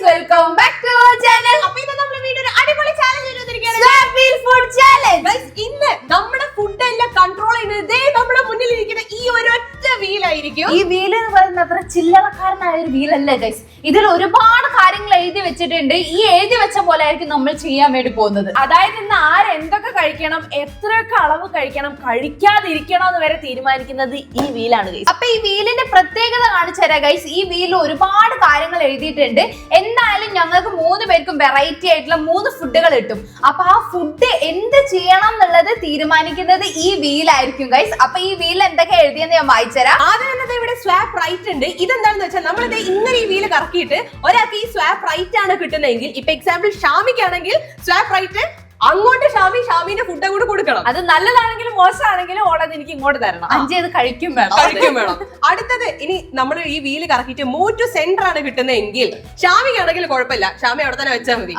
welcome back to our channel. അപ്പോൾ ഇന്ന് നമ്മൾ വീഡിയോ ഒരു അടിപൊളി ചാലഞ്ച് ചെയ്തിരിക്കുകയാണ്. Swap wheel food challenge. Guys, ഇന്ന് നമ്മുടെ ഫുഡ് എല്ലാം കൺട്രോൾ ചെയ്യുന്നത് ദേ നമ്മുടെ മുന്നിൽ ഇരിക്കുന്ന ഈ ഒരൊറ്റ വീൽ ആയിരിക്കും. ഈ വീൽ എന്ന് പറയുന്നത് അത്ര ചില്ലറക്കാരനായ ഒരു വീലല്ല ഗൈസ്. ഇതിൽ ഒരുപാട് കാര്യങ്ങൾ എഴുതി വെച്ചിട്ടുണ്ട്. ഈ എഴുതി വെച്ച പോലെ ആയിരിക്കും നമ്മൾ ചെയ്യാൻ വേണ്ടി പോകുന്നത്. അതായത് ഇന്ന് ആരെന്തൊക്കെ കഴിക്കണം, എത്രയൊക്കെ അളവ് കഴിക്കണം, കഴിക്കാതിരിക്കണം എന്ന് വരെ തീരുമാനിക്കുന്നത് ഈ വീലാണ് ഗൈസ്. അപ്പൊ ഈ വീലിന്റെ പ്രത്യേകത കാണിച്ചു തരാം ഗൈസ്. ഈ വീലിൽ ഒരുപാട് കാര്യങ്ങൾ എഴുതിയിട്ടുണ്ട്. എന്തായാലും ഞങ്ങൾക്ക് 3 പേർക്കും വെറൈറ്റി ആയിട്ടുള്ള 3 ഫുഡുകൾ കിട്ടും. അപ്പൊ ആ ഫുഡ് എന്ത് ചെയ്യണം എന്നുള്ളത് തീരുമാനിക്കുന്നത് ഈ വീലായിരിക്കും ഗൈസ്. അപ്പൊ ഈ വീൽ എന്തൊക്കെ എഴുതിയെന്ന് ഞാൻ വായിച്ചുതരാം. ആദ്യം തന്നെ ഇവിടെ സ്വാപ്പ് റൈറ്റ് ഉണ്ട്. ഇതെന്താണെന്ന് വെച്ചാൽ നമ്മൾ ഇങ്ങനെ ഈ വീല് കറക്കിയിട്ട് ഒരാൾക്ക് ഈ സ്വാപ്പ് റൈറ്റ് ആണ് കിട്ടുന്നതെങ്കിൽ, ഇപ്പൊ എക്സാമ്പിൾ ഷാമിക്കാണെങ്കിൽ സ്വാപ്പ് റൈറ്റ് അങ്ങോട്ട് ഷാമിന്റെ ഫുഡ് അങ്ങോട്ട് കൊടുക്കണം. അത് നല്ലതാണെങ്കിലും മോശമാണെങ്കിലും ഓടത് എനിക്ക് ഇങ്ങോട്ട് തരണം. 5 അത് കഴിക്കും വേണം. അടുത്തത് ഇനി നമ്മൾ ഈ വീല് കറക്കിയിട്ട് മൂവ് ടു സെന്റർ ആണ് കിട്ടുന്നതെങ്കിൽ, ഷാമിക്കാണെങ്കിൽ കുഴപ്പമില്ല, ഷാമി അവിടെ തന്നെ വെച്ചാൽ മതി.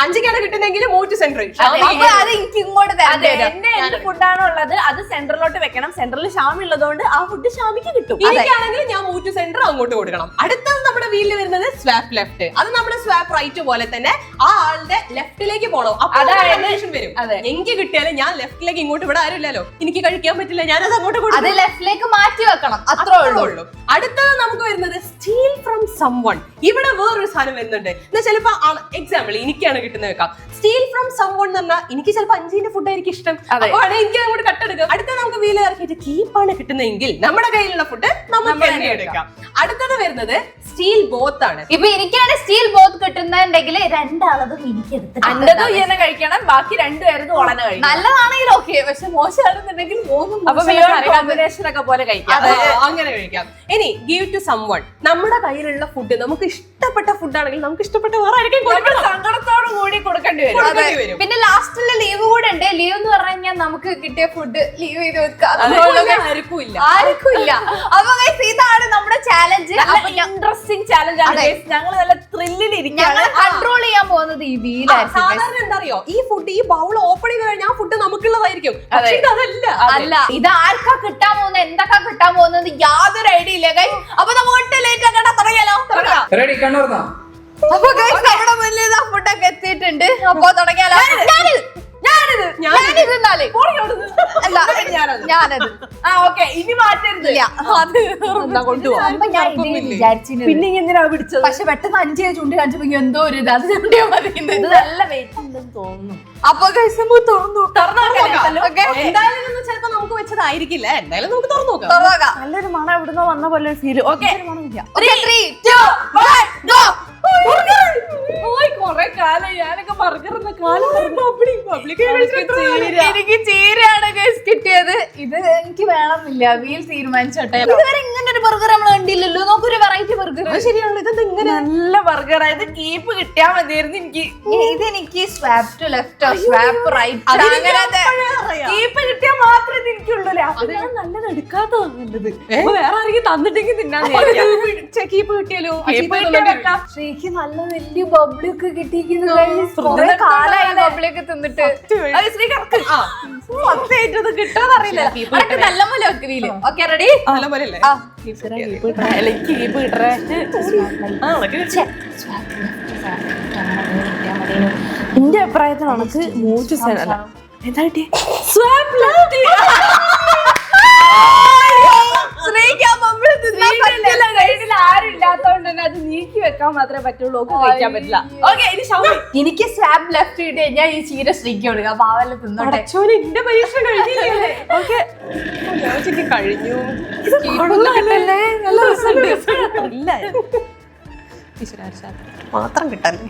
5 കിട്ടുന്നെങ്കിൽ മൂവ് ടു സെന്റർ. അത് എനിക്ക് ഇങ്ങോട്ട് എന്റെ എന്ത് ഫുഡാണോ ഉള്ളത് അത് സെന്ററിലോട്ട് വെക്കണം. സെന്ററിൽ ഷാമി ഉള്ളതുകൊണ്ട് ആ ഫുഡ് ഷാമിക്ക് കിട്ടും. എനിക്കാണെങ്കിൽ ഞാൻ മൂവ് ടു സെന്റർ അങ്ങോട്ട് കൊടുക്കണം. അടുത്തത് നമ്മുടെ വീലിൽ വരുന്നത് സ്വാപ്പ് ലെഫ്റ്റ്. അത് നമ്മുടെ സ്വാപ്പ് റൈറ്റ് പോലെ തന്നെ ആ ആളുടെ ലെഫ്റ്റിലേക്ക് പോകണം. അതായത് വരും. എനിക്ക് കിട്ടിയാലും ഞാൻ ലെഫ്റ്റിലേക്ക് ഇങ്ങോട്ട് ഇവിടെ ആരുമില്ലല്ലോ, എനിക്ക് കഴിക്കാൻ പറ്റില്ല, ഞാൻ അത് അങ്ങോട്ട് കൊടുക്കും. അത് ലെഫ്റ്റിലേക്ക് മാറ്റി വെക്കണം, അത്രേ ഉള്ളൂ. അടുത്തത് നമുക്ക് വരുന്നത് സ്റ്റീൽ ഫ്രം സംവൺ. ഇവിടെ വേറൊരു സാധനം വരുന്നുണ്ട്. ചിലപ്പോ എക്സാമ്പിൾ എനിക്കാണ് കിട്ടുന്നത് വെക്കാം. സ്റ്റീൽ ഫ്രം സംവൺ എന്ന് പറഞ്ഞാൽ എനിക്ക് ചിലപ്പോൾ 5 ഫുഡ് ആയിരിക്കും ഇഷ്ടം, അപ്പൊ എനിക്ക് അങ്ങോട്ട് കട്ടെടുക്കാം. അടുത്ത നമുക്ക് വീല് ഇറക്കിയിട്ട് കീപ്പാണ് കിട്ടുന്നതെങ്കിൽ നമ്മുടെ കയ്യിലുള്ള ഫുഡ് നമുക്ക് തന്നെ എടുക്കാം. അടുത്തത് വരുന്നത് സ്റ്റീൽ ബോത്ത് ആണ്. ഇപ്പൊ എനിക്കാണ് സ്റ്റീൽ ബോത്ത് കിട്ടുന്നുണ്ടെങ്കിൽ 2 അളവ് എനിക്ക് അൻ്റെതും ഇങ്ങനെ കഴിക്കണം, ബാക്കി 2 പേരതും ഓളനെ കഴിക്കണം. നല്ലതാണെങ്കിൽ ഓക്കെ, പക്ഷെ മോശമാണെന്നുണ്ടെങ്കിൽ 3 കോമ്പിനേഷൻ ഒക്കെ പോലെ കഴിക്കാം. അങ്ങനെ കഴിക്കാം. ഇനി ഗീവ് ടു സംവൺ. നമ്മുടെ കയ്യിലുള്ള ഫുഡ് നമുക്ക് ഇഷ്ടപ്പെട്ട ഫുഡ് ആണെങ്കിൽ നമുക്ക് ഇഷ്ടപ്പെട്ട വേറെ ആയിരിക്കും സങ്കടത്തോടു കൂടി കൊടുക്കേണ്ടി വരും. പിന്നെ ലാസ്റ്റിലെ ലീവ് കൂടെ ഉണ്ട്. ലീവ് എന്ന് പറഞ്ഞു കഴിഞ്ഞാൽ നമുക്ക് കിട്ടിയ ഫുഡ് ലീവ് ചെയ്ത് വെക്കാം, ആർക്കും ഇല്ല. അപ്പൊ ഇതാണ് നമ്മുടെ ചാലഞ്ച്. ഇൻട്രസ്റ്റിംഗ് ചാലഞ്ച് ആണ്. ഞങ്ങൾ നല്ല ത്രില്ലിൽ ഞങ്ങൾ കൺട്രോൾ ചെയ്യാൻ പോകുന്നത് ഈ വീലായിരിക്കും. സാധാരണ എന്താ അറിയോ, ഈ ഫുഡ് ഈ ബൗൾ ഓപ്പൺ ചെയ്ത് കഴിഞ്ഞാൽ ആ ഫുഡ് നമുക്കുള്ളതായിരിക്കും. അല്ല, ഇത് ആർക്കാ കിട്ടാൻ പോകുന്നത്, എന്തൊക്കെ കിട്ടാൻ പോകുന്നത് യാതൊരു ഐഡിയ ഇല്ല ഗൈസ്. അപ്പൊ നമുക്ക് ലേറ്റ് ആക്കണ്ട, തുടങ്ങിയാലോ? അപ്പൊ ഗൈസ് നമ്മുടെ മുന്നിൽ ഫുഡൊക്കെ എത്തിയിട്ടുണ്ട്. അപ്പൊ തുടങ്ങിയാലോ? ഇനി മാറ്റരുത്. പിന്നെ എന്തിനാ പിടിച്ചത്? പക്ഷെ പെട്ടെന്ന് 5 ചൂണ്ടി കാണിച്ചപ്പോ എന്തോ ഒരു ഇത്, അത് ചൂണ്ടിയാ മതി. ഇത് നല്ല വെയിറ്റ് ഉണ്ടെന്ന് തോന്നുന്നു. അപ്പൊ ഗൈസ് നമുക്ക് എന്തായാലും ചിലപ്പോ നമുക്ക് വെച്ചതായിരിക്കില്ല. എന്തായാലും നമുക്ക് തുറന്നു നോക്കാം. നല്ലൊരു മണം എവിടുന്നോ വന്ന പോലെ ഒരു ഫീല്. Okay, 3, 2, 1 go. കൊറേ കാലം ഞാനൊക്കെ ബർഗറിന്റെ കാലം എനിക്ക് ചീരയാണ് ഗൈസ് കിട്ടിയത്. ഇത് എനിക്ക് വേണമെന്നില്ല, വീൽ തീരുമാനിച്ചോട്ടെ. ഇതുവരെ ഇങ്ങനെ ഒരു ബർഗർ നമ്മൾ കണ്ടില്ലല്ലോ. നോക്കൊരു വെറൈറ്റി ബർഗർ. ശരിയാണല്ലോ, ഇതെന്താ ഇങ്ങനെ നല്ല ബർഗർ ആയത്. കീപ്പ് കിട്ടിയാ മതിയായിരുന്നു എനിക്ക്. ഇതെനിക്ക് സ്വാപ്പ് ടു ലെഫ്റ്റോ സ്വാപ്പ് റൈറ്റ് കീപ്പ് കിട്ടിയാൽ മാത്രമേ ഇത് എനിക്കുള്ളൂ. അപ്പൊ ഞാൻ നല്ലത് എടുക്കാത്തതാ നല്ലത്. വേറെ ആരെങ്കിലും തന്നിട്ടെങ്കിൽ തിന്നാൻ കീപ്പ് കിട്ടിയാലോ. ശ്രീക്ക് നല്ല വലിയ ബബ്ലിയൊക്കെ കിട്ടിയിരിക്കുന്നു. കാലായി ബബ്ലിയൊക്കെ തിന്നിട്ട്. സത്യമായിട്ടത് കിട്ടാന്നറിയില്ല. നല്ല പോലെ ഒക്കെ വീല്. Okay, ready? നല്ല പോലെയല്ലേ? എന്റെ അഭിപ്രായത്തിൽ നമുക്ക് എന്താ കിട്ടിയ ആരും ഇല്ലാത്തോണ്ട് തന്നെ അത് നീക്കി വെക്കാൻ മാത്രമേ പറ്റുള്ളൂ. കഴിക്കാൻ പറ്റില്ല. എനിക്ക് സ്വാപ്പ് ലെഫ്റ്റ് കിട്ടി കഴിഞ്ഞാൽ ഈ ചീര ശ്രീക്ക് കൊടുക്കാം. പാവല്ല തിന്നോട്ടെ. എന്റെ പരീക്ഷ കഴിഞ്ഞില്ലേ? കഴിഞ്ഞു. മാത്രം കിട്ടല്ലേ?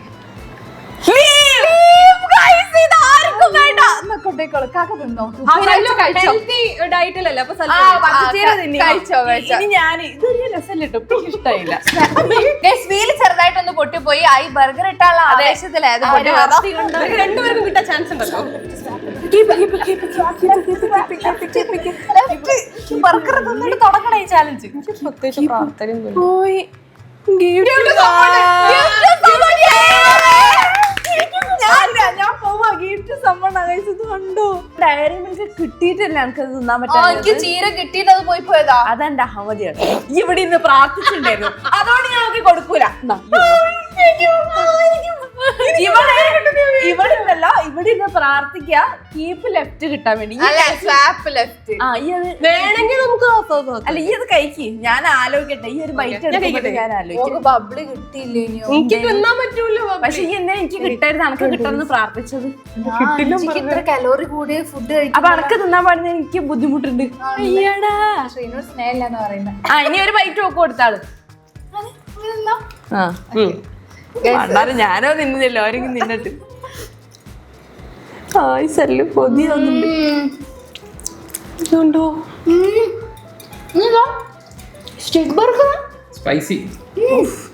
ചെറുതായിട്ടൊന്ന് പൊട്ടിപ്പോയി. ഈ ബർഗർ ഇട്ടാനുള്ള ആവേശത്തിലായത് രണ്ടുപേർക്കും കിട്ടാൻ ചാൻസ് ഉണ്ടല്ലോ. ബർഗർ തിന്നിട്ട് തുടങ്ങണ ഈ ചാലഞ്ച്. പോയി ഞാൻ പോവാ. ഗിഫ്റ്റ് സമ്മൺ കണ്ടോ? ഡയറി മിൽക്ക് കിട്ടിയിട്ടില്ല എനിക്കത് തിന്നാൻ പറ്റാ. ചീര കിട്ടിയിട്ട് അത് പോയി പോയതാ. അതെന്റെ അഹമ്മദിയാണ്. ഇവിടെ ഇന്ന് പ്രാർത്ഥിച്ചിട്ടുണ്ടായിരുന്നു, അതുകൊണ്ട് ഞാൻ കൊടുക്കൂല. ഇവിടെ ഉണ്ടല്ലോ, ഇവിടെ ഇരുന്ന് പ്രാർത്ഥിക്കുക കീപ്പ് ലെഫ്റ്റ് കിട്ടാൻ വേണ്ടി. Swap left. വേണമെങ്കിൽ നമുക്ക് അല്ല ഈ അത് കഴിക്ക്, ഞാൻ ആലോചിക്കട്ടെ. ഈ ഒരു ബൈറ്റ് എടുക്കുമ്പോൾ ഞാൻ ആലോചിക്കും. ബബ്ലി കിട്ടിയില്ലേ? എനിക്ക് തിന്നാൻ പറ്റൂല്ലോ. പക്ഷെ ഈ എന്നെ എനിക്ക് കിട്ടരുത്, അനക്ക് കിട്ടണമെന്ന് പ്രാർത്ഥിച്ചത്. ഇത്ര കലോറി കൂടിയ ഫുഡ് കഴിക്കും. അപ്പൊ അനക്ക് തിന്നാൻ പാടുന്ന എനിക്ക് ബുദ്ധിമുട്ടുണ്ട്. അയ്യടാ, ശ്രീനോട് സ്നേഹമില്ലെന്ന് പറയുന്നത്. ഇനി ഒരു ബൈറ്റ് ഒക്കെ കൊടുത്താള്. ഞാനോ തിന്നില്ലല്ലോ, ആരെങ്കിലും തിന്നിട്ട്. കൊതി തോന്നുന്നുണ്ടോ? Stick burger spicy.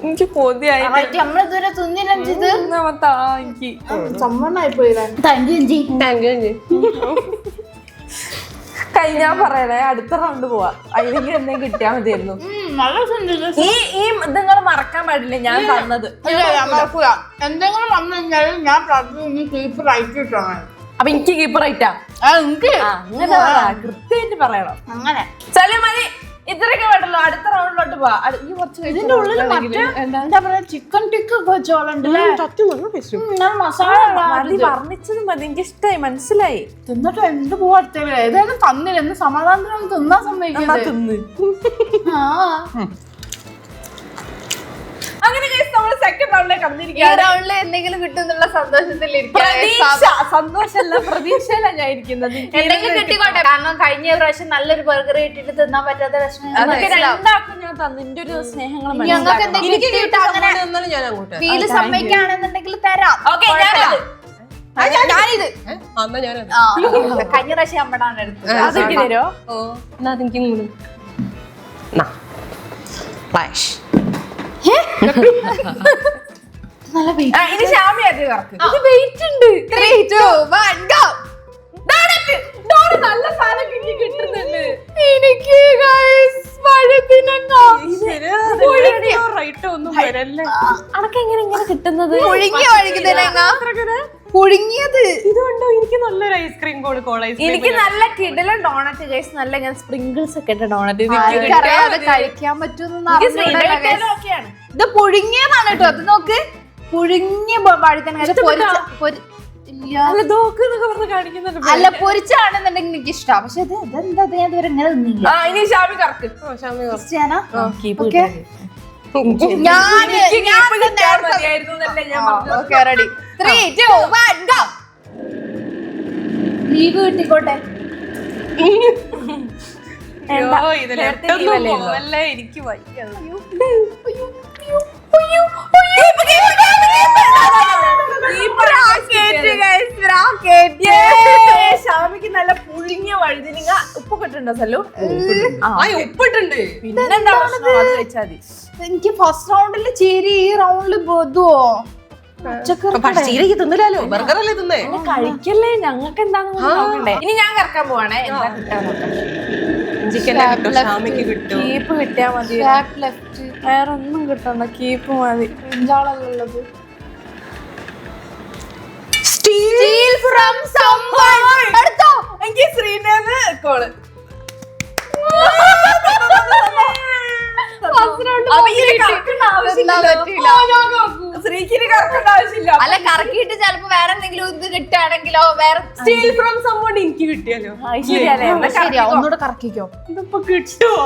എനിക്ക് കൊതിയായി. നമ്മളിതുവരെ തിന്നില്ല. എനിക്ക് സമ്മണ്ണായി പോയില്ല. ഞാൻ പറയണേ, അടുത്ത റൗണ്ട് പോവാ. അല്ലെങ്കിൽ എന്തെങ്കിലും കിട്ടിയാ മതിയായിരുന്നു. ഈ നിങ്ങൾ മറക്കാൻ പാടില്ല ഞാൻ തന്നത്. എന്തെങ്കിലും വന്നു കഴിഞ്ഞാൽ ഞാൻ കീപ്പ് റൈറ്റ് കിട്ടണം. അപ്പൊ എനിക്ക് കീപ്പർ ആയിട്ടാ അങ്ങനെ കൃത്യമായിട്ട് പറയണം. അങ്ങനെ മതി, ഇത്രയൊക്കെ വേണ്ടല്ലോ. അടുത്ത റൗണ്ടിലോട്ട് പോവാ. ഈ കുറച്ച് ഇതിന്റെ ഉള്ളിൽ എന്താ പറയാ, ചിക്കൻ ടിക്ക് ഒക്കെ വെച്ചോളുണ്ടല്ലേ. മതി, വർണ്ണിച്ചത് മതി. എനിക്ക് ഇഷ്ടായി, മനസ്സിലായി. തിന്നിട്ട് എന്ത് പോവാ, ഏതായാലും തന്നില്ല എന്ന് സമാധാനത്തിനൊന്നും തിന്നാൻ സമ്മതിക്കുന്നത്. അങ്ങനെ നമ്മൾ സെക്കൻഡ് റൗണ്ടിലേക്ക് റൗണ്ടിൽ എന്തെങ്കിലും കിട്ടുന്നുള്ള സന്തോഷത്തിൽ സന്തോഷമല്ല, പ്രതീക്ഷയില ഞാൻ ഇരിക്കുന്നത്. എന്തെങ്കിലും കിട്ടിക്കോട്ടെ. കാരണം കഴിഞ്ഞ പ്രാവശ്യം നല്ലൊരു ബർഗർ കിട്ടിട്ട് തിന്നാൻ പറ്റാത്ത വിഷമം രണ്ടാക്കും ഞാൻ തന്നു. എന്റെ ഒരു സ്നേഹങ്ങൾ ഞങ്ങൾക്ക് എന്തെങ്കിലും കിട്ടിയിട്ട് അങ്ങനെ ഫീല് സമ്മതിക്കുകയാണെന്നുണ്ടെങ്കിൽ തരാം. ഞാനിത് കഴിഞ്ഞ പ്രാവശ്യം അമ്മടാണ് എടുത്തത്. അതൊക്കെ തരോ? ഇനി ഷാമി അത് കറക്ക്. ഇത് വെയിറ്റ് ഉണ്ട്. 3, 2, 1 go. നല്ല സാധനം കിട്ടുന്നുണ്ട് എനിക്ക് അനക്കെങ്ങനെ ഇങ്ങനെ കിട്ടുന്നത്? പുഴുങ്ങിയത് ഇതുകൊണ്ടോ? എനിക്ക് നല്ലൊരു ഐസ്ക്രീം എനിക്ക് നല്ല കിടലൻ ഡോണറ്റ് ഗൈസ്. നല്ല ഇങ്ങനെ സ്പ്രിങ്കിൾസ് ഒക്കെ ഇട്ട ഡോണറ്റ്. കഴിക്കാൻ പറ്റുമെന്ന് ഇത് പുഴുങ്ങിയതാണ് കേട്ടോ. അത് നോക്ക്, പുഴുങ്ങിയ വഴുതന. അല്ല, പൊരിച്ചാണെന്നുണ്ടെങ്കിൽ എനിക്ക് ഇഷ്ടമാണ്. പക്ഷെ ഇത് ഇതെന്താ ഞാൻ ഇതുവരെ ഇങ്ങനെ തിന്നില്ല. ഇനി ഷാമി കറക്ക്. Ready 3, 2, 1 go. ലീവ് കിട്ടിക്കോട്ടെ. എനിക്ക് വയ്യ. ഷാമിക്ക് നല്ല പുഴുങ്ങിയ വഴുതിനിങ്ങ. ഉപ്പൊക്കെ ഇട്ടുണ്ടോ സല്ലു? ഉപ്പിട്ടുണ്ട്. പിന്നെന്താ പ്രശ്നം? അത് കഴിച്ചാൽ മതി. എനിക്ക് ഫസ്റ്റ് റൗണ്ടില് ചേരി, ഈ റൗണ്ടില് ബോധുവോ തിന്നില്ലല്ലോ, ബർഗർ അല്ലേ തിന്നേ. കഴിക്കല്ലേ, ഞങ്ങൾക്ക് എന്താന്ന് നോക്കണ്ടേ. ഇനി ഞാൻ കറക്കാൻ പോവാണേ. എന്താ കിട്ടാൻ നോക്കാം. കീപ്പ് കിട്ടിയാ മതി. വേറെ ഒന്നും കിട്ടണ്ട, കീപ്പ് മതി. പിഞ്ചാളുള്ളത്. Steal from someone. എടുത്തോ. എനിക്ക് ശ്രീനേന്ന് കോള്. അല്ല, കറക്കിയിട്ട് ചിലപ്പോ വേറെ എന്തെങ്കിലും ഇത് കിട്ടുകയാണെങ്കിലോ, വേറെ സ്റ്റീൽ ഫ്രം സംവൺ എനിക്ക് കിട്ടിയാലോ. ശരിയാ, ഒന്നുകൂടെ കറക്കിക്കോ. ഇതിപ്പോ കിട്ടുമോ?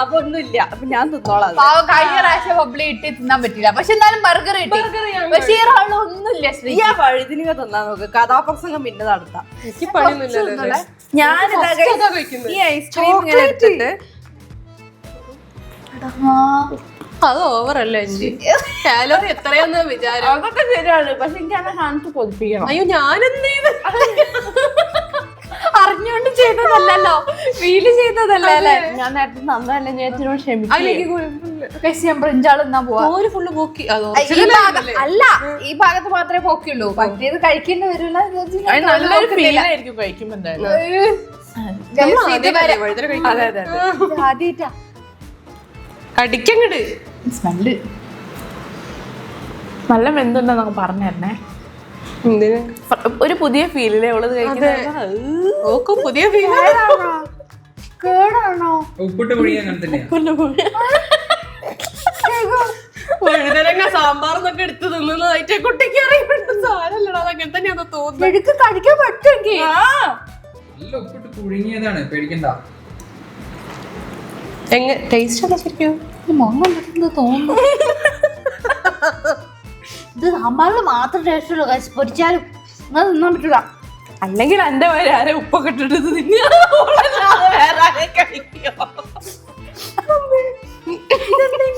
അപ്പൊ ഒന്നുമില്ല. അപ്പൊ ഞാൻ തിന്നോളാം. കഴിഞ്ഞ പ്രാവശ്യം പബ്ലി ഇട്ട് തിന്നാൻ പറ്റില്ല. പക്ഷെ എന്നാലും ബർഗർ കിട്ടി. പക്ഷെ ഈ റൗണ്ട് ഒന്നുമില്ല. വഴുതിനിങ്ങ തിന്നാൻ നോക്ക്. കഥാപ്രസംഗം പിന്നെ നടത്താം. ഞാൻ ഈ ഐസ്ക്രീം ഇങ്ങനെ എടുത്തിട്ട് അത് ഓവറല്ലേ കാലോറി എത്രയാന്ന് വിചാരം. അതൊക്കെ ശരിയാണ്. പക്ഷെ എനിക്ക് അങ്ങനെ കാണിച്ച് കൊതിപ്പിക്കണം. അയ്യോ, ഞാനെന്ത് ചെയ്ത് അറിഞ്ഞോണ്ട് ചെയ്തതല്ലോ, ഫീല് ചെയ്തതല്ലേ അല്ലേ? ഞാൻ നേരത്തെ നന്നല്ല, ചേച്ചിനോട് ക്ഷമിക്കും. ബ്രിഞ്ചാൾ എന്നാ പോവാ. ഫുള്ള് പോക്കി. അല്ല, ഈ ഭാഗത്ത് മാത്രമേ പോക്കുള്ളൂ. മറ്റേത് കഴിക്കേണ്ടി വരില്ല. നല്ലൊരു ഫീലായിരിക്കും കഴിക്കുമ്പോ. ആദ്യമായിട്ടാ കടിക്കങ്ങട് സ്മെല്ല്. നല്ല വെന്തുണ്ടെന്നൊക്കെ പറഞ്ഞു തരണേ. എന്തിന്? ഒരു പുതിയ ഫീലിലെ ഉള്ളത് കഴിക്കുന്നത്. ഓക്കും പുതിയ ഫീൽ. കേടാണോ? ഉപ്പിട്ട് പുഴിയാൻ കണ്ടില്ല. വഴുതനങ്ങ സാമ്പാറൊക്കെ എടുത്ത് തിന്നതായിട്ട് കുട്ടിക്ക് അറിയുന്നുണ്ട്. സാരല്ലടാ, അങ്ങനെ തന്നെയാണോ തോന്നുന്നത്. എനിക്ക് കഴിക്കാൻ പറ്റുമെങ്കിൽ നല്ല ഉപ്പിട്ട് പുഴുങ്ങിയതാണ്, പേടിക്കണ്ട. എങ്ങനെ ടേസ്റ്റ് ഒക്കെ ശരിക്കും തോന്നുന്നു. ഇത് സാമ്പാറിൽ മാത്രം ടേസ്റ്റ് ഉള്ളൂ. പൊരിച്ചാലും അത് തിന്നാൻ പറ്റൂല. അല്ലെങ്കിൽ എന്റെ പേര് ആരെ ഉപ്പൊക്കെ ഇട്ടിട്ട്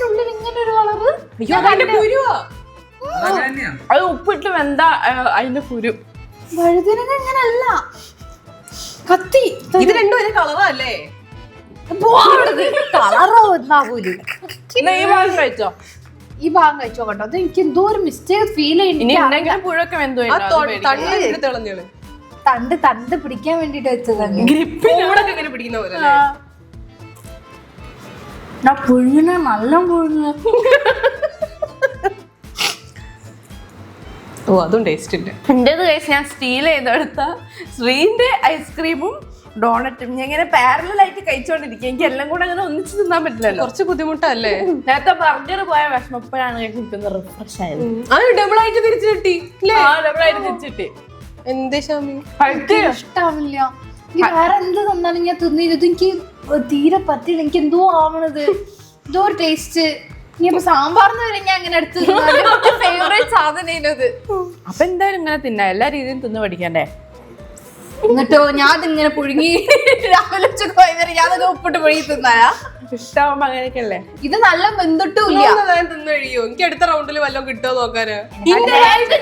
ഉള്ളിൽ ഇങ്ങനെ ഒരു കളറ്. അതങ്ങനെയാ. അത് ഉപ്പിട്ട് വെന്താ അതിന്റെ കുരു. വഴുതനങ്ങ അങ്ങനല്ല, കത്തി. ഇത് രണ്ടും ഒരു കളറല്ലേ? കളറോ എന്നാകൂല്. ഈ ഭാഗം കഴിച്ചോ? ഈ ഭാഗം കഴിച്ചോ കേട്ടോ. അത് എനിക്ക് എന്തോ ഒരു മിസ്റ്റേക്ക് ഫീൽ ഇനി ചെയ്യുന്നു. എന്തെങ്കിലും പുഴൊക്കെ വെന്തോ തിളഞ്ഞോള് തണ്ട് പിടിക്കാൻ വേണ്ടിട്ട് വെച്ചതാണ്. ഗ്രിപ്പിനോടൊക്കെ ഇങ്ങനെ പിടിക്കുന്ന പോലെ അല്ലേ? ഞാൻ പുഴുങ്ങണ നല്ല പുഴുങ്ങ. ഓ, അതും ടേസ്റ്റ് ഉണ്ട്. എന്റേത് കഴിച്ച് ഞാൻ സ്റ്റീൽ ചെയ്തെടുത്ത ശ്രീന്റെ ഐസ്ക്രീമും ഡോണറ്റും ഞാൻ ഇങ്ങനെ പാരലായിട്ട് കഴിച്ചോണ്ടിരിക്കും. എനിക്ക് എല്ലാം കൂടെ അങ്ങനെ ഒന്നിച്ച് തിന്നാൻ പറ്റില്ലല്ലോ. കുറച്ച് ബുദ്ധിമുട്ടല്ലേ? നേരത്തെ ബർഗർ പോയ വിഷമം ഇപ്പോഴാണ് കിട്ടുന്നത്. റിഫ്രഷ് ആയത്. അത് ഡബിൾ ആയിട്ട് തിരിച്ചു കിട്ടി. ഡബിളായിട്ട് തിരിച്ചിട്ട് എന്തേ ഷാമി? ഇഷ്ടാവില്ല. എനിക്ക് വേറെ എന്ത് തന്നാലും ഞാൻ തിന്നിരുത്. എനിക്ക് തീരെ പറ്റില്ല. എനിക്ക് എന്തോ ആവണത്, എന്തോ ഒരു ടേസ്റ്റ്. ഇനിയിപ്പോ സാമ്പാറിന് വരെ ഞാൻ അങ്ങനെ എടുത്ത് ഫേവറേറ്റ് സാധനം. അപ്പൊ എന്തായാലും ഇങ്ങനെ തിന്നാ, എല്ലാ രീതിയിലും തിന്ന് പഠിക്കണ്ടേ. എന്നിട്ടോ ഞാൻ ഇങ്ങനെ പുഴുങ്ങി രാവിലെ ഉച്ചക്ക് വൈകുന്നേരം ഞാനൊക്കെ ഉപ്പിട്ട് പുഴുങ്ങി തിന്നായാ. ഇഷ്ടാവുമ്പോ അങ്ങനെയൊക്കെ അല്ലേ. ഇത് നല്ല വെന്തിട്ടും ഇല്ല. തിന്നു കഴിയോ? എനിക്ക് അടുത്ത റൗണ്ടിൽ വല്ലതും കിട്ടുമോ നോക്കാന്. ഞാനിത്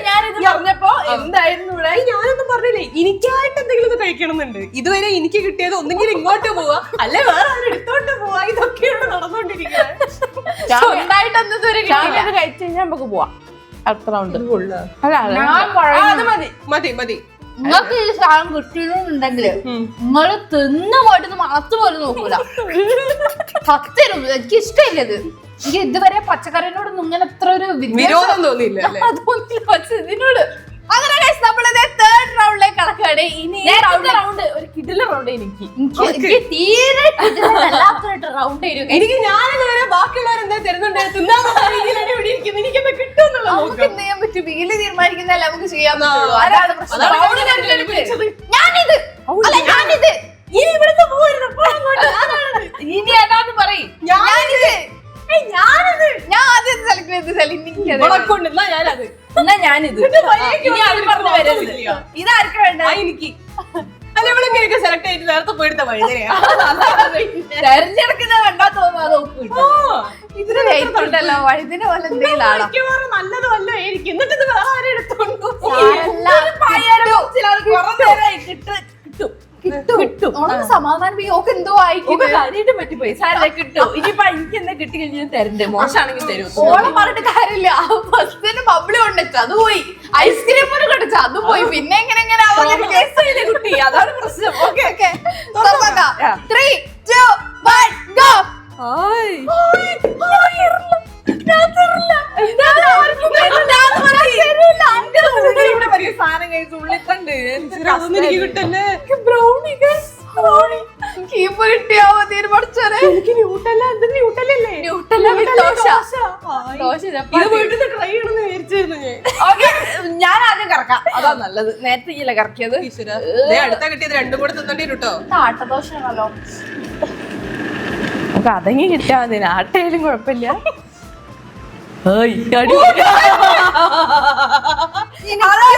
പറഞ്ഞപ്പോ എന്തായിരുന്നു ഇവിടെ? ഞാനൊന്നും പറഞ്ഞില്ലേ, എനിക്കായിട്ട് എന്തെങ്കിലും ഒന്ന് കഴിക്കണമെന്നുണ്ട്. ഇതുവരെ എനിക്ക് കിട്ടിയത് ഒന്നെങ്കിൽ ഇങ്ങോട്ട് പോവാ, അല്ലെ വേറെ ആരും എടുത്തോണ്ട് പോവാ. ഇതൊക്കെയാണ് നടന്നുകൊണ്ടിരിക്കുന്നത്. കഴിച്ചു കഴിഞ്ഞാൽ നമുക്ക് പോവാം അടുത്ത റൗണ്ട്. മതി മതി. നിങ്ങൾക്ക് ഈ സാധനം കിട്ടിയിട്ടുണ്ടെങ്കിൽ നിങ്ങള് തിന്നു പോയിട്ട് മണത്ത് പോലും നോക്കൂല. സത്യം എനിക്ക് ഇഷ്ടമില്ല ഇത്. എനിക്ക് ഇതുവരെ പച്ചക്കറിനോടൊന്നും ഇങ്ങനെ എത്ര ഒരു വിരോധം തോന്നിയില്ല. ഇതിനോട് അങ്ങനെ നമ്മളിതേ തേർഡ് റൗണ്ടിലേക്ക് കടക്കാണ്. ഇനി റൗണ്ട് ഒരു കിടില റൗണ്ട് എനിക്ക് തീരെ വല്ലാത്തൊരു റൗണ്ട് ആയിരിക്കും. എനിക്ക് ഞാനിതുവരെ ബാക്കിയുള്ളവർ എന്താ തരുന്നുണ്ട് തിന്നാന്നുള്ള രീതിയിലാണ് ഇവിടെ ഇരിക്കുന്നത്. എനിക്കെന്താ കിട്ടുമെന്നുള്ള നമുക്ക് എന്ത് ചെയ്യാൻ പറ്റും? വീല് തീരുമാനിക്കുന്നതല്ല നമുക്ക് ചെയ്യാൻ പറ്റുള്ളൂ. അതാണ് പ്രശ്നം. ഞാനിത് അല്ല ഞാനിത് ഇനി ഇവിടുന്ന് പോകരുത്. ഇനി ഏതാന്ന് പറയും. ഞാനിത് ഞാൻ ആദ്യം സെലക്ട് ചെയ്ത് ഞാനത് എന്നാ ഞാനിത് ഇനി അത് പറഞ്ഞു വരരുത്. ഇതാർക്ക് വേണ്ട? എനിക്ക് അല്ല ഇവളെങ്ങനെയൊക്കെ സെലക്ട് ചെയ്ത് നേരത്തെ പോയെടുത്ത വഴുതനയാ തെരഞ്ഞെടുക്കുന്ന കണ്ടാ തോന്നുന്നു അത് ഒപ്പ് കിട്ടും. ഇതിന് വെയിറ്റ് ഉണ്ടല്ലോ. വഴുതിന് പോലെ എന്തെങ്കിലും ആണോ? നല്ലതല്ല എനിക്ക്. എന്നിട്ട് ഇത് വേറെ ആരും എടുത്തോണ്ടു കിട്ടും. സമാധാനം ഓക്ക് എന്തോ ആയിക്കും. കാര്യമായിട്ട് പറ്റിപ്പോയി. സാരല്ല കിട്ടും. ഇനിയിപ്പോ എനിക്ക് എന്താ കിട്ടി കഴിഞ്ഞാൽ തരണ്ടേ? മോശമാണെങ്കിൽ തരും. ഓളം പറഞ്ഞിട്ട് കാര്യമില്ല. ഫസ്റ്റിന് ബബ്ലി കൊണ്ടിട്ട് അത് പോയി. ഐസ്ക്രീം പോലും കൊണ്ടിട്ട് അത് പോയി. പിന്നെ എങ്ങനെ കുട്ടി അതാണ് പ്രശ്നം. Okay okay 3, 2, 1 go. സാധനം കഴിച്ച് ഉള്ളിത്തണ്ട് അതൊന്നും എനിക്ക് കിട്ടല്ലേ. കീപ്പ് കിട്ടിയാ മതി. പഠിച്ചോനെ എനിക്ക് ന്യൂട്ടല്ല എന്തെങ്കിലും ന്യൂട്ടല്ലേ ദോശ ഇത് വീട്ടിൽ ട്രൈ ചെയ്യണമെന്ന് വിചാരിച്ചിരുന്നു ഞാൻ. ഞാൻ ആദ്യം കറക്കാം. അതാ നല്ലത്. നേരത്തെ ഇല്ല കറക്കിയത്. അടുത്ത കിട്ടിയത് രണ്ടും കൂടെ തിന്നേണ്ടി കേട്ടോ. ആട്ടദോശയാണല്ലോ. നമുക്ക് അതെങ്കിൽ കിട്ടിയാ മതി. ആട്ടയിലും കുഴപ്പമില്ല.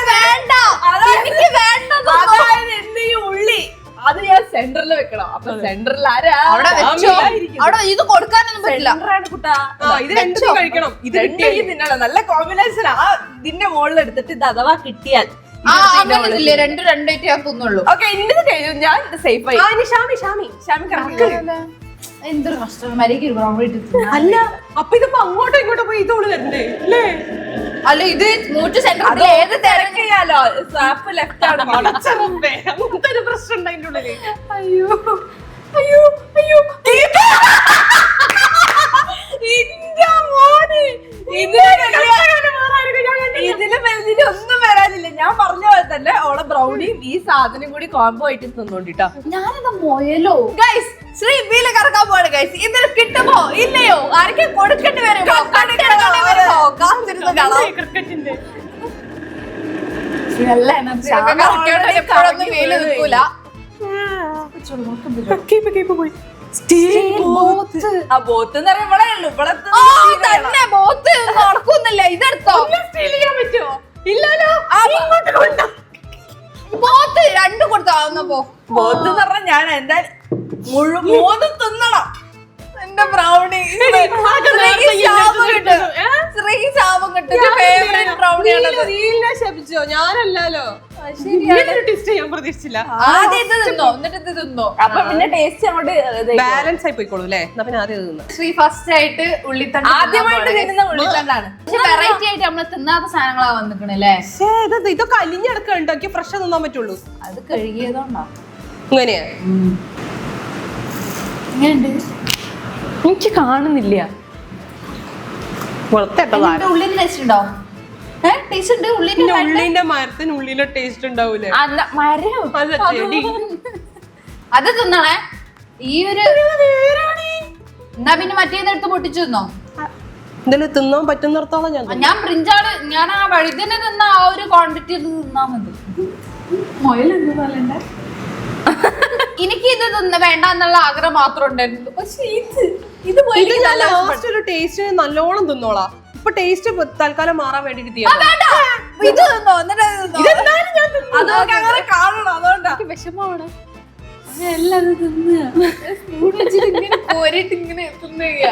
വേണ്ട എനിക്ക് വേണ്ട. ഉള്ളി അത് ഞാൻ സെന്ററിൽ വെക്കണം. അപ്പൊ സെന്ററിൽ ആരാ? അവിടെ വെച്ചോ. അവിടെ ഇത് കൊടുക്കാനൊന്നും പറ്റില്ല. കുട്ടാ ഇത് രണ്ടും കഴിക്കണം. ഇത് തിന്നണം. നല്ല കോമ്പിനേഷൻ. ആ ഇതിന്റെ മുകളിൽ എടുത്തിട്ട് ഇത് അഥവാ കിട്ടിയാൽ അങ്ങനെയൊന്നുമില്ലേ. രണ്ടായിട്ട് ഞാൻ തിന്നുള്ളൂ. ഓക്കെ എന്റെ കഴിയും. ഞാൻ സേഫ് ആയി. ഷാമി കറക്റ്റ്. എന്തൊരു കഷ്ടം. മര്യാദയ്ക്ക് അല്ല അപ്പൊ ഇതിപ്പോ അങ്ങോട്ടോ ഇങ്ങോട്ടോ പോയി ഇതോള് തരണ്ടേ അല്ലേ? അല്ല ഇത് മൂട്ട് സെന്റർ ഏത് തിരക്കിയാലോ സ്വാപ്പ് ലെഫ്റ്റ് ആണ്. അങ്ങനത്തെ ഒരു പ്രശ്നം ഉണ്ട് അതിന്റെ ഉള്ളില്. അയ്യോ അയ്യോ അയ്യോ ഞാൻ പറഞ്ഞ പോലെ തന്നെ ഓളെ ബ്രൗണിയും ഈ സാധനം കൂടി കോംബോ ആയിട്ട് തിന്നോണ്ടിട്ടോ. ഞാനെന്താ മൊയലോ? ഗൈസ് ശ്രീ വീല് കറക്കാൻ പോവാണ് ഗൈസ്. ഇതിൽ കിട്ടുമോ ഇല്ലയോ? ആർക്കും കൊടുക്കേണ്ടി വരുമോ? കാത്തിരുന്ന് കാണാം. ക്രിക്കറ്റിന്റെ നല്ല എനർജി എപ്പോഴൊന്നും വെയില് നിൽക്കൂല. ആ ബോത്ത് എന്ന് പറയുമ്പോഴേ ഉള്ളൂ ഇവിടെ തന്നെ ബോത്ത് നടക്കുന്നില്ല. ഇതെടുത്തോ? സ്റ്റീൽ ചെയ്യാൻ പറ്റുമോ? ഇല്ലല്ലോ. ബോത്ത് രണ്ടും കൊടുത്താവുന്നപ്പോ ബോത്ത് എന്ന് പറഞ്ഞാൽ ഞാൻ എന്തായാലും മൂന്ന് തിന്നണം. എന്റെ ബ്രൗണി ശപിച്ചോ? ഞാനല്ലോ ടെസ്റ്റ് ചെയ്യാൻ പ്രതീക്ഷിച്ചില്ല. ആദ്യം ഇത് തിന്നോ, എന്നിട്ട് ഇത് തിന്നോ. അപ്പൊ പിന്നെ ടേസ്റ്റ് അങ്ങോട്ട് ബാലൻസ് ആയി പോയിക്കോളൂ അല്ലേ? എന്നാ പിന്നെ ആദ്യം തിന്നു. ശ്രീ ഫസ്റ്റ് ആയിട്ട് ഉള്ളിത്തണ്ട് ആദ്യമായിട്ട് തിന്നുന്ന ഉള്ളിത്തണ്ടാണ്. വെറൈറ്റി ആയിട്ട് നമ്മള് തിന്നാത്ത സാധനങ്ങളാ വന്നിക്കണല്ലേ. ഇതൊക്കെ അലിഞ്ഞെടുക്കാൻ ഉണ്ടാക്കി ഫ്രഷ് തിന്നാൻ പറ്റുള്ളൂ. അത് കഴുകിയതുകൊണ്ടാ ഇങ്ങനെയാ. ഇങ്ങനെയുണ്ട്. എനിക്ക് കാണുന്നില്ല. ഇതിന്റെ ഉള്ളിന് ടേസ്റ്റ് ഉണ്ടോ? ടേസ്റ്റ് ഉണ്ട്. പിന്നെ ഉള്ളിന്റെ മരത്തിനുള്ളിലെ ടേസ്റ്റ് ഉണ്ടാവൂലേ? മരം അല്ല ചെടി. അത് തിന്നണേ. ഈ ഒരു എന്നാ പിന്നെ മറ്റേതെടുത്ത് പൊട്ടിച്ചു തിന്നോ. ഇതില് തിന്നാൻ പറ്റുന്നിടത്തോളം ഞാൻ ബ്രിഞ്ചാള് ഞാൻ ആ വഴുതിനെ തിന്ന ആ ഒരു ക്വാണ്ടിറ്റി തിന്നാ മതി. മൊയലെന്ത് എനിക്ക് ഇത് തിന്ന വേണ്ട എന്നുള്ള ആഗ്രഹം മാത്രം ഉണ്ടായിരുന്നു. പക്ഷെ ഇത് ലാസ്റ്റ് ഒരു ടേസ്റ്റ് നല്ലോണം തിന്നോളാം. ഇപ്പൊ ടേസ്റ്റ് തൽക്കാലം മാറാൻ വേണ്ടിട്ട് ഇത് തിന്നോ. എന്നിട്ട് അതൊക്കെ അങ്ങനെ കാണണം. അതുകൊണ്ടാ വിഷമാണ്. എല്ലാം ഇങ്ങനെ കോരിട്ട് ഇങ്ങനെ തിന്നുക.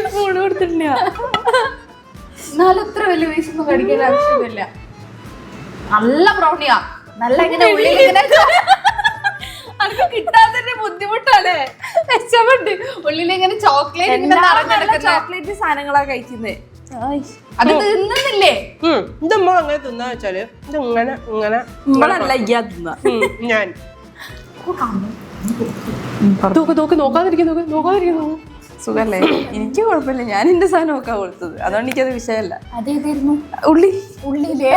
സ്പൂൺ കൊടുത്തിട്ടില്ല. എന്നാലും ഇത്ര വലിയ പൈസൊന്നും കടിക്കേണ്ട ആവശ്യമില്ല. നല്ല ബ്രൗണിയാ. നല്ല ഇങ്ങനെ ഉള്ളിൽ ഇങ്ങനെ അതൊക്കെ കിട്ടാത്തതിന്റെ ബുദ്ധിമുട്ടല്ലേ? വിഷമുണ്ട്. ഉള്ളിലിങ്ങനെ ചോക്ലേറ്റ് ഇങ്ങനെ നിറഞ്ഞെടുക്കുന്ന ചോക്ലേറ്റ് സാധനങ്ങളാ കഴിക്കുന്നത്. അത് തിന്നുന്നില്ലേ? ഇത് നമ്മൾ അങ്ങനെ തിന്നാ വെച്ചാല് ഇത് ഇങ്ങനെ ഇങ്ങനെ നമ്മളല്ല ഇയ്യാ തിന്ന. ഞാൻ നോക്കാതിരിക്കുന്നു. സുഖല്ലേ? എനിക്ക് കുഴപ്പമില്ല. ഞാൻ എന്റെ സാധനം ഒക്കെ കൊടുത്തത്, അതുകൊണ്ട് എനിക്കത് വിഷയമല്ല. അതേതായിരുന്നു? ഉള്ളി ഉള്ളിലേ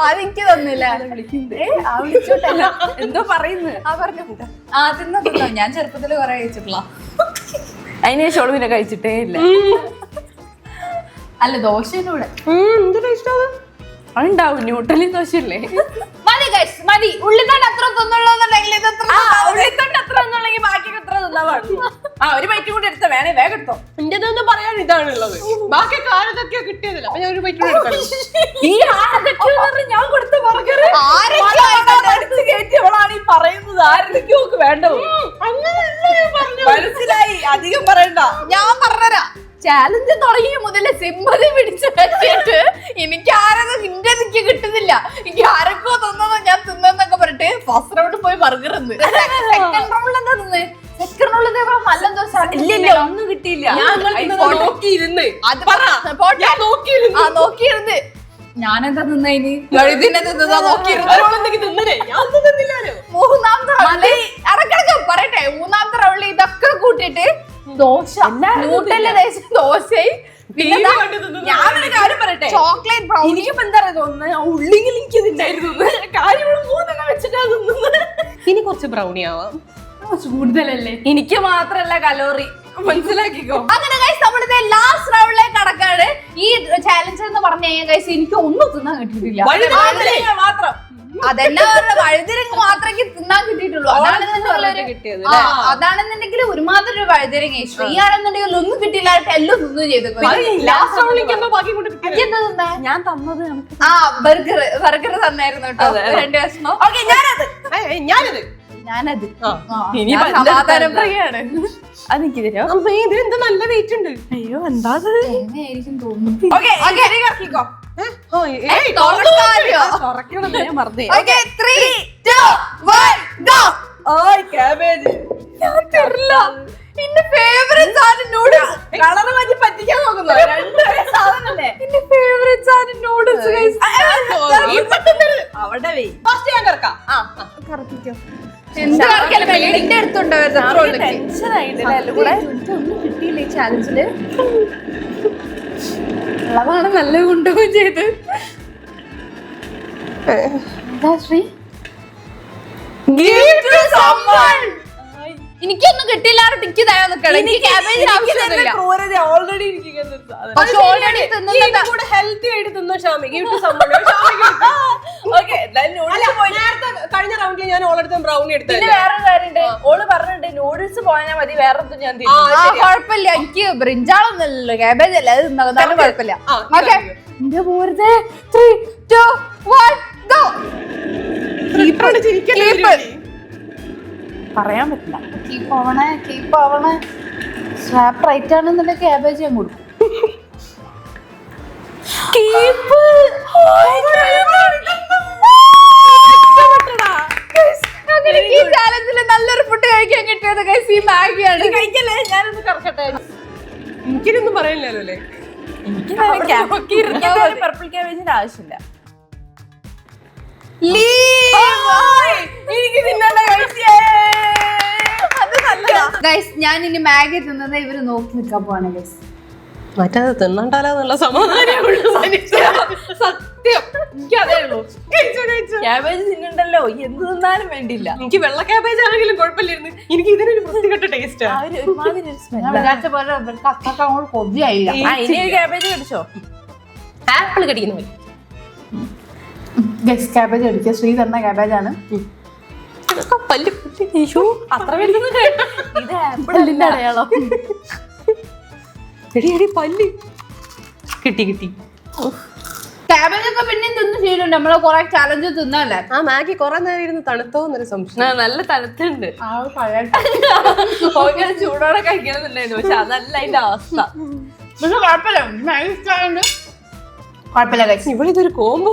അതെനിക്ക് തന്നില്ല. എന്തോ പറയുന്നു. തിന്നോ. ഞാൻ ചെറുപ്പത്തില് കുറെ കഴിച്ചിട്ടുള്ള. അതിന് ശേഷം ഓള് പിന്നെ കഴിച്ചിട്ടേ ഇല്ല. അല്ല ദോശയുടെ കൂടെ അതുണ്ടാവും. ന്യൂട്രലി ദോശയല്ലേ? മതി ഗൈസ് മതി. ഉള്ളിത്തണ്ട് അത്ര തിന്നുള്ളൂന്നുണ്ടെങ്കിൽ ഇത് ഉള്ളിത്തണ്ട് അത്ര ഒന്നുണ്ടെങ്കിൽ ബാക്കി എത്ര തിന്നാ പാടും. ഒരു ബൈറ്റ് കൂടി എടുത്ത വേണേ വേഗം എടുത്തോ. എന്റേതൊന്നും പറയാൻ ഇതാണുള്ളത്. ബാക്കി കാലത്തൊക്കെ കിട്ടിയതില്ല. അപ്പൊ ഞാൻ ഒരു ബൈറ്റ് കൂടി എടുക്കാം. ഈ ഞാൻ കൊടുത്ത ബർഗർ കയറ്റിയവളാണ് ഈ പറയുന്നത്. ആരെങ്കിലും വേണ്ടോ? മനസ്സിലായി. അധികം പറയണ്ട. ഞാൻ പറഞ്ഞുതരാ. ചാലഞ്ച് തുടങ്ങിയ മുതലേ സിമ്പതി പിടിച്ചു പറ്റിയിട്ട് എനിക്ക് ആരൊക്കെ നിന്റെ എനിക്ക് കിട്ടുന്നില്ല. എനിക്ക് ആരൊക്കെ തന്നതോ ഞാൻ തിന്നൊക്കെ പറഞ്ഞിട്ട് ഫസ്റ്റ് റൗണ്ട് പോയി ബർഗർ തിന്ന്. സെക്കൻഡ് റൗണ്ടിൽ എന്താ തിന്ന്? സെക്കൻഡ് റൗണ്ടിൽ നല്ലെന്തോ ഇല്ല ഒന്നും കിട്ടിയില്ല. നോക്കിയിരുന്ന് ഞാനെന്താ തിന്നതിന് വഴുതിനെ തിന്നതാ നോക്കിയിരുന്ന്. മൂന്നാമത്തെ റൗണ്ടിൽ ഇറക്കിടക്ക് പറയട്ടെ. മൂന്നാമത്തെ റൗണ്ടിൽ ഇതൊക്കെ കൂട്ടിയിട്ട് ദോശ ദോശയും ഞാനൊരു കാര്യം പറയട്ടെ. Chocolate brownie. എനിക്കിപ്പോ എന്താ തോന്നുന്നത്, ഉള്ളിങ്കിൽ എനിക്ക് തിന്നായിരുന്നു. കാര്യം മൂന്നെണ്ണം വെച്ചിട്ടാ തിന്നുന്നത്. ഇനി കുറച്ച് ബ്രൗണി ആവാം. കൂടുതലല്ലേ? എനിക്ക് മാത്രല്ല കലോറി, മനസ്സിലാക്കിക്കോ. അങ്ങനെ ഗൈസ് നമ്മളിത് ലാസ്റ്റ് റൗണ്ടിലേക്ക് കടക്കാണ്. ഈ ചാലഞ്ച് എന്ന് പറഞ്ഞു കഴിഞ്ഞാൽ ഗൈസ് എനിക്ക് ഒന്നും തിന്നാൻ കിട്ടിയിട്ടില്ല. മാത്രം അതെല്ലാം വഴുതിരങ്ങ് മാത്രമേ തിന്നാൻ കിട്ടിയിട്ടുള്ളൂ. അതാണെന്നുണ്ടെങ്കിൽ ഒരുമാതിരി ഒരു വഴുതിരങ്ങ. ശ്രീ ആണെന്നുണ്ടെങ്കിൽ ഒന്നും കിട്ടിയില്ലായിട്ട് എല്ലാം തിന്നു ചെയ്തു. ഞാൻ തന്നത് ബർഗർ തന്നായിരുന്നു കേട്ടോ. 2 കഷ്ണം. ഞാനത് സമാധാനം പറയാണ്. അതെനിക്ക് തരോ? ഇതിനെന്താ നല്ല വെയിറ്റ് ഉണ്ട്. അയ്യോ എന്താ എങ്ങനെയായിരിക്കും തോന്നുന്നു. ഞാൻ മറന്നേ. എന്റെ ഫേവറേറ്റ് സാധനം നൂഡിൽസ്. കളർ മാറ്റി പറ്റിക്കാൻ നോക്കുന്നു. രണ്ടുപേരെ സാധനല്ലേ? എന്റെ ഫേവറേറ്റ് സാധനം നൂഡിൽസ്. അവിടെ എന്ത് കറക്കിയാലും വെള്ളിന്റെ അടുത്തുണ്ടോ? ടെൻഷൻ ആയിട്ടില്ല. ഒന്നും കിട്ടിയില്ല ഈ ചാലഞ്ചില്. അതാണ് നല്ല കൊണ്ടുപോകും ചെയ്ത്. എന്താ ശ്രീ? Give to someone. എനിക്കൊന്നും കിട്ടില്ല, ടിക്ക് തരാൻ നിൽക്കണം. എനിക്ക് ക്യാബേജിന് ആവശ്യമൊന്നുമില്ല. ഓൾറെഡി ഇരിക്കുന്ന സാധനം. പക്ഷെ ഓൾറെഡി തിന്നുന്നത് കൂടെ ഹെൽത്തി ആയിട്ട് തിന്നോ ഷാമി. Give to someone. Okay, then അല്ല, നേരത്തെ കഴിഞ്ഞ റൗണ്ടിൽ ഞാൻ ഓളെടുത്ത് ബ്രൗണി പിന്നെ എടുത്തല്ലേ. വേറൊരു കാര്യണ്ട്. ഓള് പറഞ്ഞിട്ട് നൂഡിൽസ് പോയാൽ മതി, വേറെ ഒന്നും ഞാൻ കുഴപ്പമില്ല, എനിക്ക് ബ്രിഞ്ചാളൊന്നുമല്ലല്ലോ, ക്യാബേജ് അല്ല, അത് തിന്നാലും കുഴപ്പമില്ല. ഓക്കെ, എന്റെ പോരത്തെ 3, 2, 1 go. പറയാൻ പറ്റില്ല. കീപ്പ് ആവണേ. സ്വാപ്പ് റൈറ്റ് ആണെന്നുള്ള ക്യാബേജ് ഞാൻ കൊടുക്കും. ഈ ചാലഞ്ചിൽ നല്ലൊരു ഫുഡ് കഴിക്കാൻ കിട്ടിയത് ഗൈസ് ഈ മാഗിയാണ്. കഴിക്കല്ലേ, ഞാനൊന്ന് കറക്കട്ടെ. എനിക്കിതൊന്നും പറയാനില്ലല്ലോ അല്ലേ. പർപ്പിൾ ക്യാബേജിന്റെ ആവശ്യമില്ല. ഗൈസ് ഞാൻ ഇനി മാഗി തിന്നത് ഇവര് നോക്കി നിൽക്കാൻ പോവാണ് ഗൈസ്. മറ്റേത് തിന്നണ്ടാലെന്നുള്ള സമാധാനമുള്ളൂ സത്യം. എനിക്ക് അതേ ഉള്ളൂ. ക്യാബേജ് തിന്നണ്ടല്ലോ, എന്ത് തിന്നാലും വേണ്ടില്ല. എനിക്ക് വെള്ള ക്യാബേജ് ആണെങ്കിലും കുഴപ്പമില്ലായിരുന്നു. എനിക്ക് ഇതിനൊരു വൃത്തികെട്ട ടേസ്റ്റ്. ഒരുമാതിരി ഒരു ഞാൻ സ്മെല്ല്. വിചാരിച്ച പോലെ ഇവർക്ക് അത്രക്ക് അങ്ങോട്ട് കൊതിയായില്ല. ഇനി ഒരു ക്യാബേജ് കടിച്ചോ? ആപ്പിൾ കടിക്കുന്ന പോലെ. ഗൈസ് ക്യാബേജ് അടിക്കുക. ശ്രീ തന്ന ക്യാബേജാണ്. പല്ല് അത്ര വലുതൊന്നും കേട്ടോ. ഇത് ആപ്പിളിന്റെ അടയാളം. എടി പല്ല് കിട്ടി. ക്യാബേജ് ഒക്കെ പിന്നെയും തിന്ന് ശീലമുണ്ട്. നമ്മള് കൊറേ ചാലഞ്ച് തിന്നല്ലേ. ആ മാഗി കുറെ നേരം ഇരുന്ന് തണുത്തോ എന്നൊരു സംശയം. നല്ല തണുത്തുണ്ട്. ആ പഴയ ഭയങ്കര ചൂടോടെ കഴിക്കണമെന്നുണ്ടായിരുന്നു, പക്ഷെ അതല്ല അതിന്റെ അവസ്ഥ. പക്ഷെ കുഴപ്പമില്ല, മാഗി ഇഷ്ടമായോണ്ട് കുഴപ്പമില്ല ഗൈസ്. ഇവിടെ ഇതൊരു കോംബോ.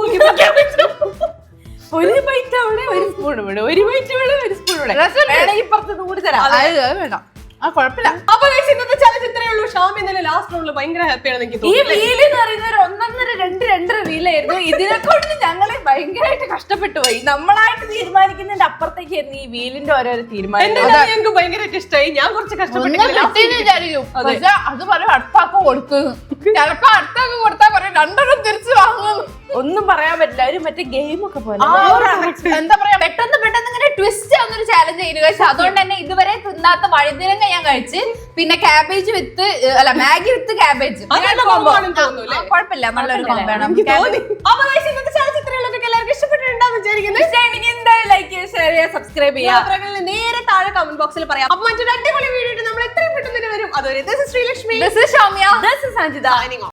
ഒരു ബൈറ്റ് അവിടെ, ഒരു സ്പൂൺ ഇവിടെ, ഒരു ബൈറ്റ് ഇവിടെ, ഒരു സ്പൂൺ ഇവിടെ. വേണമെങ്കിൽ ഇപ്പുറത്ത് കൂടി തരാം. അത് വേണ്ട, ആ കുഴപ്പമില്ല. അപ്പൊ ഇന്നത്തെ ചലഞ്ച് ഇത്രയേ ഉള്ളൂ. ഷാമി ഇന്നലെ ലാസ്റ്റ് റൗണ്ടിൽ ഭയങ്കര ഹാപ്പിയാണെന്ന് എനിക്ക് ഈ തോന്നുന്നു. റീൽ എന്ന് പറയുന്നത് ഒരു 1.5-2 റീലായിരുന്നു. ഇതിനെ കൊണ്ട് ഞങ്ങളെ ഭയങ്കരമായിട്ട് കഷ്ടപ്പെട്ടു പോയി. നമ്മളായിട്ട് തീരുമാനിക്കുന്നതിന്റെ അപ്പുറത്തേക്കായിരുന്നു ഈ വീലിന്റെ ഓരോരോ തീരുമാനം. എന്റെ ഞങ്ങൾക്ക് ഭയങ്കരമായിട്ട് ഇഷ്ടമായി. ഞാൻ കുറച്ച് ഒന്നും കഷ്ടപ്പെട്ടില്ല. കിട്ടിയെന്ന് വിചാരിക്കും. പക്ഷെ അത് പറയും അടുത്താക്ക് കൊടുക്കും. ചിലപ്പോ അടുത്താക്ക് കൊടുത്താൽ പറയും രണ്ടെണ്ണം തിരിച്ചു വാങ്ങും. ഒന്നും പറയാൻ പറ്റില്ല. ഒരു മറ്റേ ഗെയിം ഒക്കെ പോലെ. എന്താ പറയാ, പെട്ടെന്ന് ഇങ്ങനെ ട്വിസ്റ്റ് ആവുന്നൊരു ചാലഞ്ച് ആയിരുന്നു. പക്ഷെ അതുകൊണ്ട് തന്നെ ഇതുവരെ തിന്നാത്ത വഴുതിനങ്ങ ഞാൻ കഴിച്ച്, പിന്നെ ക്യാബേജ് വിത്ത് മാഗി വിത്ത് ക്യാബേജ്. കുഴപ്പമില്ല, നല്ലൊരു കോമ്പാണ്. അപ്പൊ ഇന്നത്തെ ചലഞ്ച് ഇത്രയേ ഉള്ളൂ. എല്ലാവർക്കും ഇഷ്ടപ്പെട്ടിട്ടുണ്ടാവും വിചാരിക്കുന്നു. എന്തായാലും ലൈക്ക് ചെയ്യുക, ഷെയർ ചെയ്യുക, സബ്സ്ക്രൈബ് ചെയ്യുക. നേരെ താഴെ കമന്റ് ബോക്സിൽ പറയാം. അപ്പൊ മറ്റൊരു അടിപൊളി വീഡിയോ നമ്മൾ എത്രയും പെട്ടെന്ന് വരും. അതുവരെ this is Sreelakshmi, This is Shamya. This is Sanjita. signing off.